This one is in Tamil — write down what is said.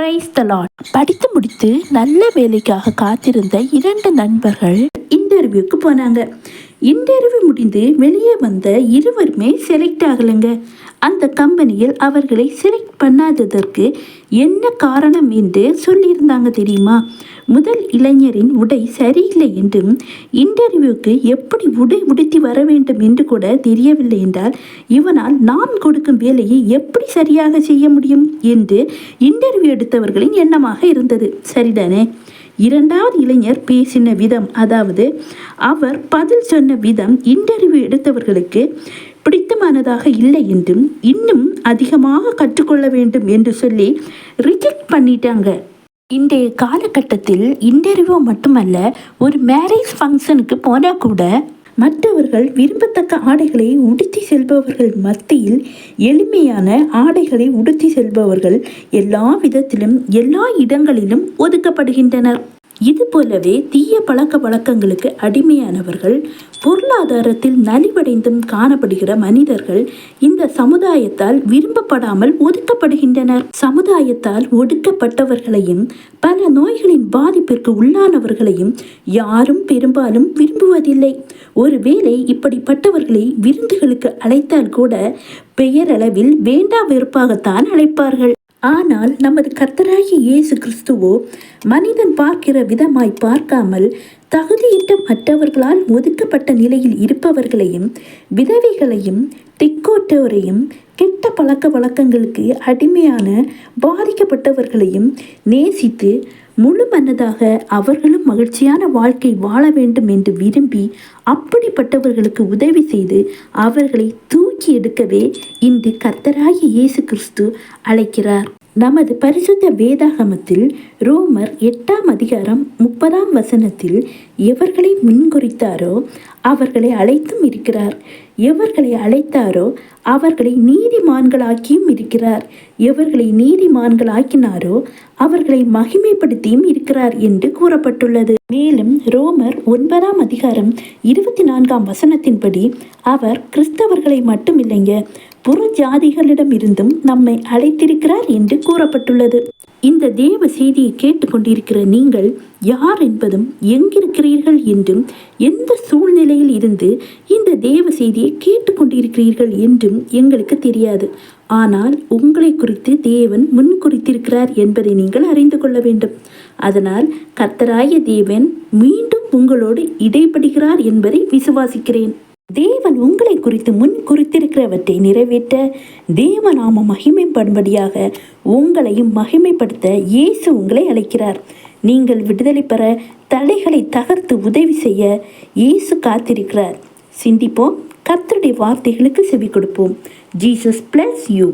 Praise the Lord. படித்து முடித்து நல்ல வேலைக்காக காத்திருந்த 2 நண்பர்கள் இன்டர்வியூக்கு போனாங்க. இன்டர்வியூ முடிந்து வெளியே வந்த இருவருமே செலக்ட் ஆகலைங்க. அந்த கம்பெனியில் அவர்களை செலக்ட் பண்ணாததற்கு என்ன காரணம் என்று சொல்லியிருந்தாங்க தெரியுமா? முதல் இளைஞரின் உடை சரியில்லை என்றும் இன்டர்வியூக்கு எப்படி உடை உடுத்தி வர வேண்டும் என்று கூட தெரியவில்லை என்றால் இவனால் நாம் கொடுக்கும் வேலையை எப்படி சரியாக செய்ய முடியும் என்று இன்டர்வியூ எடுத்தவர்களின் எண்ணமாக இருந்தது. சரிதானே? இரண்டாவது இளைஞர் பேசின விதம், அதாவது அவர் பதில் சொன்ன விதம் இன்டர்வியூ எடுத்தவர்களுக்கு பிடித்தமானதாக இல்லை என்றும் இன்னும் அதிகமாக கற்றுக்கொள்ள வேண்டும் என்று சொல்லி ரிஜெக்ட் பண்ணிட்டாங்க. இன்றைய காலகட்டத்தில் இன்டர்வியூ மட்டுமல்ல, ஒரு மேரேஜ் ஃபங்க்ஷனுக்கு போனால் கூட மற்றவர்கள் விரும்பத்தக்க ஆடைகளை உடுத்தி செல்பவர்கள் மத்தியில் எளிமையான ஆடைகளை உடுத்தி செல்பவர்கள் எல்லா விதத்திலும் எல்லா இடங்களிலும் ஒதுக்கப்படுகின்றனர். இது போலவே தீய பழக்க வழக்கங்களுக்கு அடிமையானவர்கள், பொருளாதாரத்தில் நலிவடைந்தும் காணப்படுகிற மனிதர்கள் இந்த சமுதாயத்தால் விரும்பப்படாமல் ஒதுக்கப்படுகின்றனர். சமுதாயத்தால் ஒடுக்கப்பட்டவர்களையும் பல நோய்களின் பாதிப்பிற்கு உள்ளானவர்களையும் யாரும் பெரும்பாலும் விரும்புவதில்லை. ஒருவேளை இப்படிப்பட்டவர்களை விருந்துகளுக்கு அழைத்தால் கூட பெயரளவில் வேண்டா வெறுப்பாகத்தான் அழைப்பார்கள். ஆனால் நமது கர்த்தராகிய இயேசு கிறிஸ்துவோ மனிதன் பார்க்கிற விதமாய் பார்க்காமல் தகுதியிட்ட மற்றவர்களால் ஒதுக்கப்பட்ட நிலையில் இருப்பவர்களையும் விதவைகளையும் திக்கோட்டோரையும் கெட்ட பழக்க வழக்கங்களுக்கு அடிமையான பாதிக்கப்பட்டவர்களையும் நேசித்து முழு மனதாக அவர்களும் மகிழ்ச்சியான வாழ்க்கை வாழ வேண்டும் என்று விரும்பி அப்படிப்பட்டவர்களுக்கு உதவி செய்து அவர்களை தூக்கி எடுக்கவே இன்று கர்த்தராகிய இயேசு கிறிஸ்து அழைக்கிறார். நமது பரிசுத்த வேதாகமத்தில் ரோமர் 8ஆம் அதிகாரம் 30ஆம் வசனத்தில் எவர்களை முன்குறித்தாரோ அவர்களை அழைத்தும் இருக்கிறார், எவர்களை அழைத்தாரோ அவர்களை நீதிமான்களாக்கியும் இருக்கிறார், எவர்களை நீதிமான்களாக்கினாரோ அவர்களை மகிமைப்படுத்தியும் இருக்கிறார் என்று கூறப்பட்டுள்ளது. மேலும் ரோமர் 9ஆம் அதிகாரம் 24ஆம் வசனத்தின்படி அவர் கிறிஸ்தவர்களை மட்டுமில்லைங்க, புற ஜாதிகளிடமிருந்தும் நம்மை அழைத்திருக்கிறார் என்று கூறப்பட்டுள்ளது. இந்த தேவ செய்தியை கேட்டுக்கொண்டிருக்கிற நீங்கள் யார் என்பதும் எங்கிருக்கிறீர்கள் என்றும் எந்த சூழ்நிலையில் இருந்து இந்த தேவ செய்தியை கேட்டுக்கொண்டிருக்கிறீர்கள் என்றும் எங்களுக்கு தெரியாது. ஆனால் உங்களை குறித்து தேவன் முன் குறித்திருக்கிறார் என்பதை நீங்கள் அறிந்து கொள்ள வேண்டும். அதனால் கர்த்தராகிய தேவன் மீண்டும் உங்களோடு இடைப்படுகிறார் என்பதை விசுவாசிக்கிறேன். தேவன் உங்களை குறித்து முன் குறித்திருக்கிறவற்றை நிறைவேற்ற தேவநாம மகிமைப்படும்படியாக உங்களையும் மகிமைப்படுத்த இயேசு உங்களை அழைக்கிறார். நீங்கள் விடுதலை பெற தடைகளை தகர்த்து உதவி செய்ய இயேசு காத்திருக்கிறார். சிந்திப்போம், கர்த்தருடைய வார்த்தைகளுக்கு செவி கொடுப்போம். Jesus bless you.